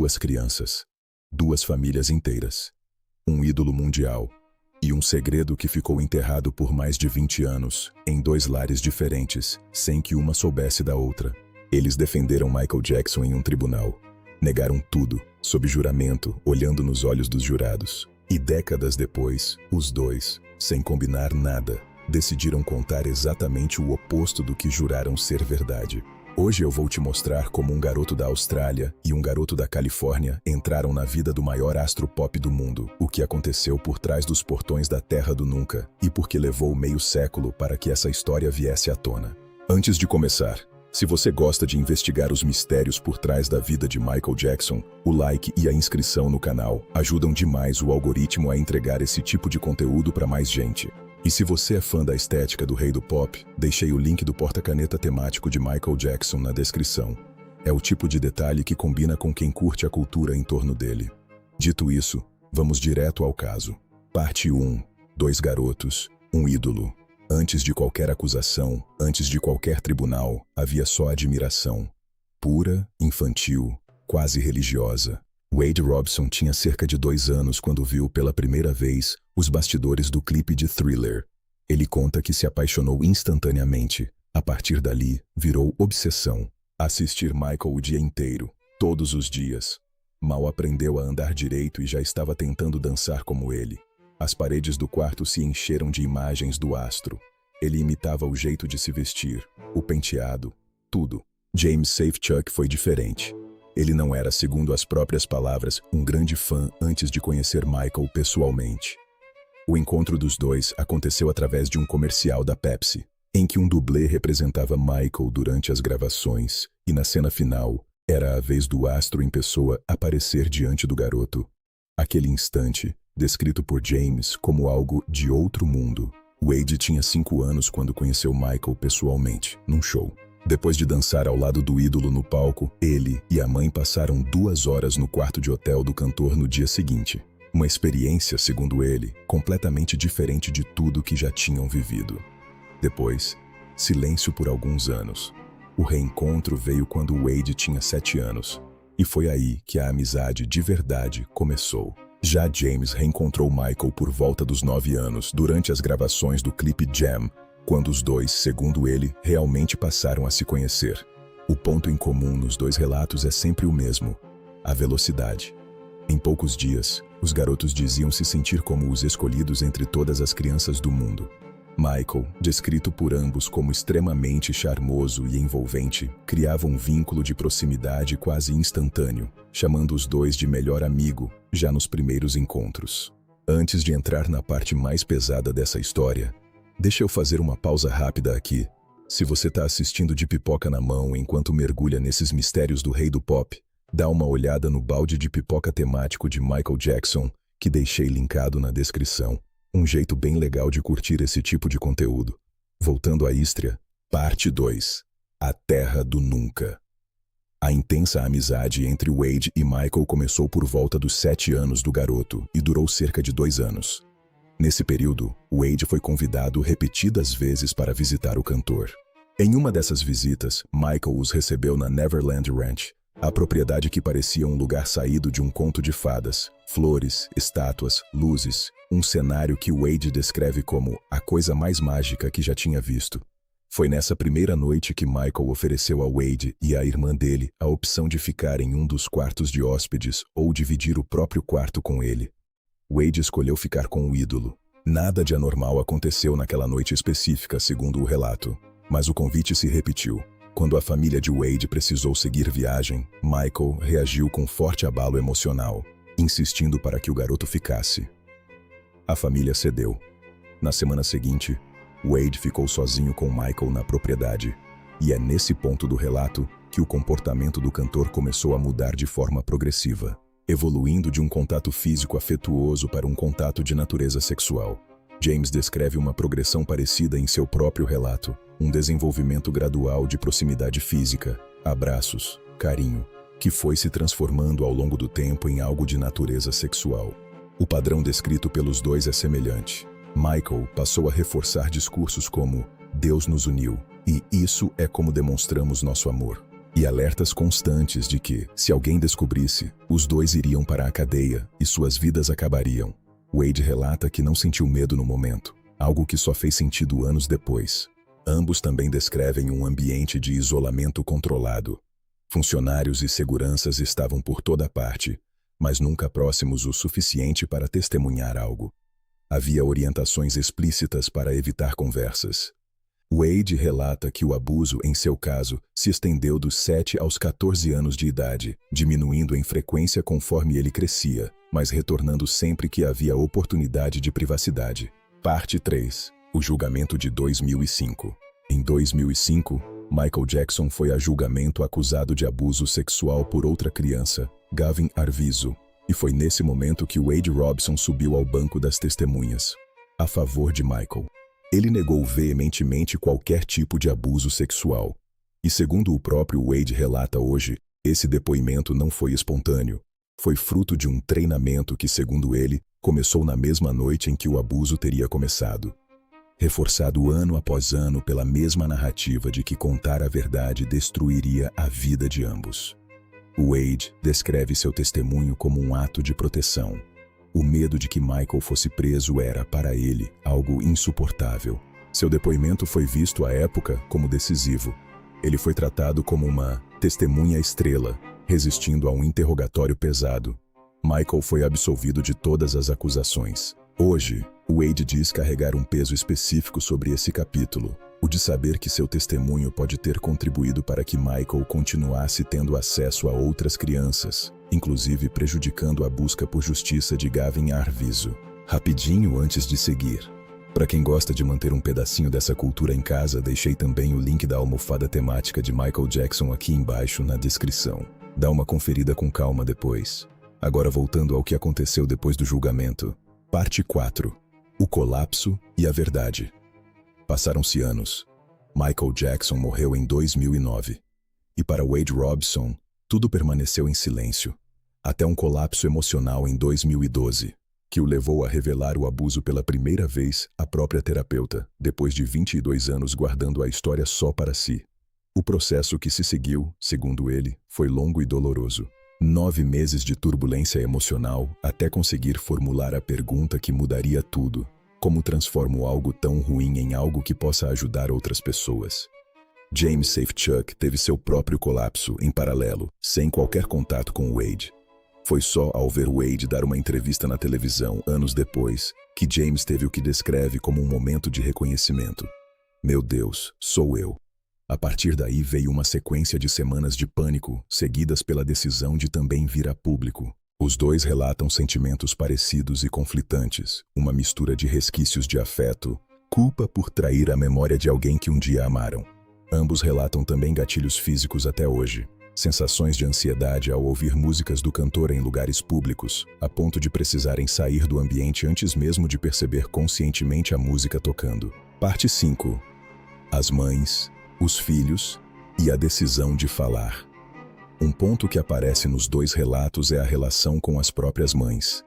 2 crianças, 2 famílias inteiras, um ídolo mundial e um segredo que ficou enterrado por mais de 20 anos, em 2 lares diferentes, sem que uma soubesse da outra. Eles defenderam Michael Jackson em um tribunal. Negaram tudo, sob juramento, olhando nos olhos dos jurados. E décadas depois, os 2, sem combinar nada, decidiram contar exatamente o oposto do que juraram ser verdade. Hoje eu vou te mostrar como um garoto da Austrália e um garoto da Califórnia entraram na vida do maior astro pop do mundo, o que aconteceu por trás dos portões da Terra do Nunca e porque levou meio século para que essa história viesse à tona. Antes de começar, se você gosta de investigar os mistérios por trás da vida de Michael Jackson, o like e a inscrição no canal ajudam demais o algoritmo a entregar esse tipo de conteúdo para mais gente. E se você é fã da estética do rei do pop, deixei o link do porta-caneta temático de Michael Jackson na descrição. É o tipo de detalhe que combina com quem curte a cultura em torno dele. Dito isso, vamos direto ao caso. Parte 1. 2 garotos, um ídolo. Antes de qualquer acusação, antes de qualquer tribunal, havia só admiração. Pura, infantil, quase religiosa. Wade Robson tinha cerca de 2 anos quando viu pela primeira vez os bastidores do clipe de Thriller. Ele conta que se apaixonou instantaneamente. A partir dali, virou obsessão. Assistir Michael o dia inteiro, todos os dias. Mal aprendeu a andar direito e já estava tentando dançar como ele. As paredes do quarto se encheram de imagens do astro. Ele imitava o jeito de se vestir, o penteado, tudo. James Safechuck foi diferente. Ele não era, segundo as próprias palavras, um grande fã antes de conhecer Michael pessoalmente. O encontro dos 2 aconteceu através de um comercial da Pepsi, em que um dublê representava Michael durante as gravações, e na cena final, era a vez do astro em pessoa aparecer diante do garoto. Aquele instante, descrito por James como algo de outro mundo. Wade tinha 5 anos quando conheceu Michael pessoalmente, num show. Depois de dançar ao lado do ídolo no palco, ele e a mãe passaram 2 horas no quarto de hotel do cantor no dia seguinte. Uma experiência, segundo ele, completamente diferente de tudo que já tinham vivido. Depois, silêncio por alguns anos. O reencontro veio quando Wade tinha 7 anos. E foi aí que a amizade de verdade começou. Já James reencontrou Michael por volta dos 9 anos, durante as gravações do clipe Jam, quando os 2, segundo ele, realmente passaram a se conhecer. O ponto em comum nos 2 relatos é sempre o mesmo: a velocidade. Em poucos dias, os garotos diziam se sentir como os escolhidos entre todas as crianças do mundo. Michael, descrito por ambos como extremamente charmoso e envolvente, criava um vínculo de proximidade quase instantâneo, chamando os 2 de melhor amigo, já nos primeiros encontros. Antes de entrar na parte mais pesada dessa história, deixa eu fazer uma pausa rápida aqui. Se você está assistindo de pipoca na mão enquanto mergulha nesses mistérios do rei do pop, dá uma olhada no balde de pipoca temático de Michael Jackson, que deixei linkado na descrição. Um jeito bem legal de curtir esse tipo de conteúdo. Voltando à Istria, parte 2. A Terra do Nunca. A intensa amizade entre Wade e Michael começou por volta dos 7 anos do garoto e durou cerca de 2 anos. Nesse período, Wade foi convidado repetidas vezes para visitar o cantor. Em uma dessas visitas, Michael os recebeu na Neverland Ranch, a propriedade que parecia um lugar saído de um conto de fadas. Flores, estátuas, luzes, um cenário que Wade descreve como a coisa mais mágica que já tinha visto. Foi nessa primeira noite que Michael ofereceu a Wade e à irmã dele a opção de ficar em um dos quartos de hóspedes ou dividir o próprio quarto com ele. Wade escolheu ficar com o ídolo. Nada de anormal aconteceu naquela noite específica, segundo o relato. Mas o convite se repetiu. Quando a família de Wade precisou seguir viagem, Michael reagiu com forte abalo emocional, insistindo para que o garoto ficasse. A família cedeu. Na semana seguinte, Wade ficou sozinho com Michael na propriedade. E é nesse ponto do relato que o comportamento do cantor começou a mudar de forma progressiva, evoluindo de um contato físico afetuoso para um contato de natureza sexual. James descreve uma progressão parecida em seu próprio relato, um desenvolvimento gradual de proximidade física, abraços, carinho, que foi se transformando ao longo do tempo em algo de natureza sexual. O padrão descrito pelos 2 é semelhante. Michael passou a reforçar discursos como "Deus nos uniu" e "Isso é como demonstramos nosso amor". e alertas constantes de que, se alguém descobrisse, os dois iriam para a cadeia e suas vidas acabariam. Wade relata que não sentiu medo no momento, algo que só fez sentido anos depois. Ambos também descrevem um ambiente de isolamento controlado. Funcionários e seguranças estavam por toda parte, mas nunca próximos o suficiente para testemunhar algo. Havia orientações explícitas para evitar conversas. Wade relata que o abuso, em seu caso, se estendeu dos 7 aos 14 anos de idade, diminuindo em frequência conforme ele crescia, mas retornando sempre que havia oportunidade de privacidade. Parte 3. O julgamento de 2005. Em 2005, Michael Jackson foi a julgamento acusado de abuso sexual por outra criança, Gavin Arvizo, e foi nesse momento que Wade Robson subiu ao banco das testemunhas, a favor de Michael. Ele negou veementemente qualquer tipo de abuso sexual. E segundo o próprio Wade relata hoje, esse depoimento não foi espontâneo. Foi fruto de um treinamento que, segundo ele, começou na mesma noite em que o abuso teria começado. Reforçado ano após ano pela mesma narrativa de que contar a verdade destruiria a vida de ambos. Wade descreve seu testemunho como um ato de proteção. O medo de que Michael fosse preso era, para ele, algo insuportável. Seu depoimento foi visto à época como decisivo. Ele foi tratado como uma testemunha estrela, resistindo a um interrogatório pesado. Michael foi absolvido de todas as acusações. Hoje, Wade diz carregar um peso específico sobre esse capítulo, o de saber que seu testemunho pode ter contribuído para que Michael continuasse tendo acesso a outras crianças, inclusive prejudicando a busca por justiça de Gavin Arvizo. Rapidinho antes de seguir. Para quem gosta de manter um pedacinho dessa cultura em casa, deixei também o link da almofada temática de Michael Jackson aqui embaixo na descrição. Dá uma conferida com calma depois. Agora voltando ao que aconteceu depois do julgamento. Parte 4. O colapso e a verdade. Passaram-se anos. Michael Jackson morreu em 2009. E para Wade Robson, tudo permaneceu em silêncio, até um colapso emocional em 2012, que o levou a revelar o abuso pela primeira vez à própria terapeuta, depois de 22 anos guardando a história só para si. O processo que se seguiu, segundo ele, foi longo e doloroso. 9 meses de turbulência emocional até conseguir formular a pergunta que mudaria tudo. Como transformo algo tão ruim em algo que possa ajudar outras pessoas? James Safechuck teve seu próprio colapso em paralelo, sem qualquer contato com Wade. Foi só ao ver Wade dar uma entrevista na televisão anos depois que James teve o que descreve como um momento de reconhecimento. Meu Deus, sou eu. A partir daí veio uma sequência de semanas de pânico, seguidas pela decisão de também vir a público. Os dois relatam sentimentos parecidos e conflitantes, uma mistura de resquícios de afeto, culpa por trair a memória de alguém que um dia amaram. Ambos relatam também gatilhos físicos até hoje, sensações de ansiedade ao ouvir músicas do cantor em lugares públicos, a ponto de precisarem sair do ambiente antes mesmo de perceber conscientemente a música tocando. Parte 5. As mães, os filhos e a decisão de falar. Um ponto que aparece nos dois relatos é a relação com as próprias mães,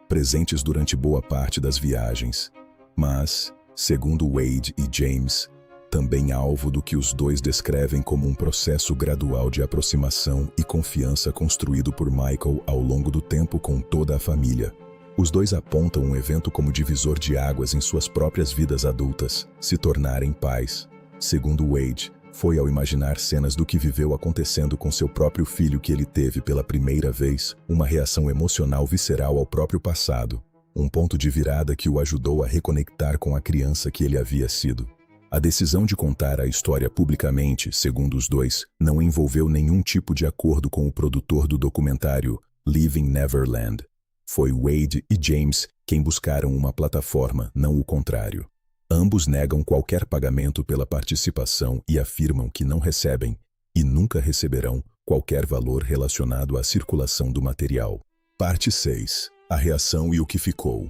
presentes durante boa parte das viagens, mas, segundo Wade e James, também alvo do que os dois descrevem como um processo gradual de aproximação e confiança construído por Michael ao longo do tempo com toda a família. Os dois apontam um evento como divisor de águas em suas próprias vidas adultas, se tornarem pais. Segundo Wade, foi ao imaginar cenas do que viveu acontecendo com seu próprio filho que ele teve pela primeira vez uma reação emocional visceral ao próprio passado, um ponto de virada que o ajudou a reconectar com a criança que ele havia sido. A decisão de contar a história publicamente, segundo os dois, não envolveu nenhum tipo de acordo com o produtor do documentário Living Neverland. Foi Wade e James quem buscaram uma plataforma, não o contrário. Ambos negam qualquer pagamento pela participação e afirmam que não recebem, e nunca receberão, qualquer valor relacionado à circulação do material. Parte 6. A reação e o que ficou.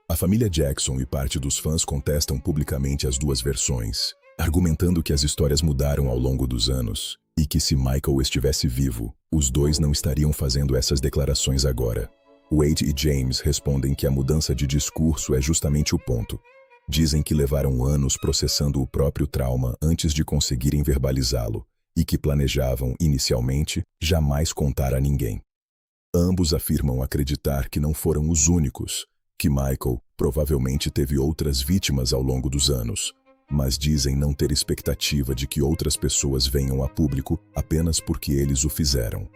A família Jackson e parte dos fãs contestam publicamente as duas versões, argumentando que as histórias mudaram ao longo dos anos, e que se Michael estivesse vivo, os dois não estariam fazendo essas declarações agora. Wade e James respondem que a mudança de discurso é justamente o ponto. Dizem que levaram anos processando o próprio trauma antes de conseguirem verbalizá-lo, e que planejavam, inicialmente, jamais contar a ninguém. Ambos afirmam acreditar que não foram os únicos, que Michael provavelmente teve outras vítimas ao longo dos anos, mas dizem não ter expectativa de que outras pessoas venham a público apenas porque eles o fizeram.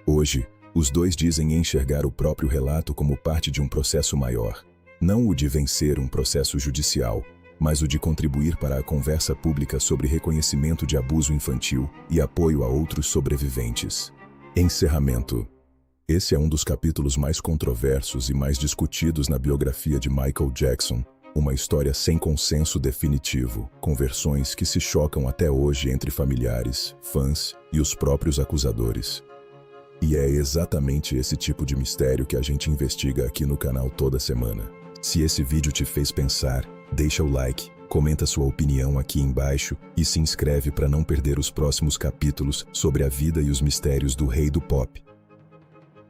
Hoje, os dois dizem enxergar o próprio relato como parte de um processo maior, não o de vencer um processo judicial, mas o de contribuir para a conversa pública sobre reconhecimento de abuso infantil e apoio a outros sobreviventes. Encerramento. Esse é um dos capítulos mais controversos e mais discutidos na biografia de Michael Jackson, uma história sem consenso definitivo, com versões que se chocam até hoje entre familiares, fãs e os próprios acusadores. E é exatamente esse tipo de mistério que a gente investiga aqui no canal toda semana. Se esse vídeo te fez pensar, deixa o like, comenta sua opinião aqui embaixo e se inscreve para não perder os próximos capítulos sobre a vida e os mistérios do rei do pop.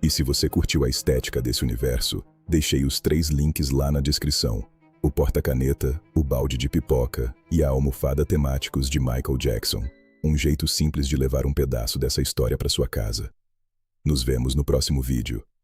E se você curtiu a estética desse universo, deixei os 3 links lá na descrição: o porta-caneta, o balde de pipoca e a almofada temáticos de Michael Jackson. Um jeito simples de levar um pedaço dessa história para sua casa. Nos vemos no próximo vídeo.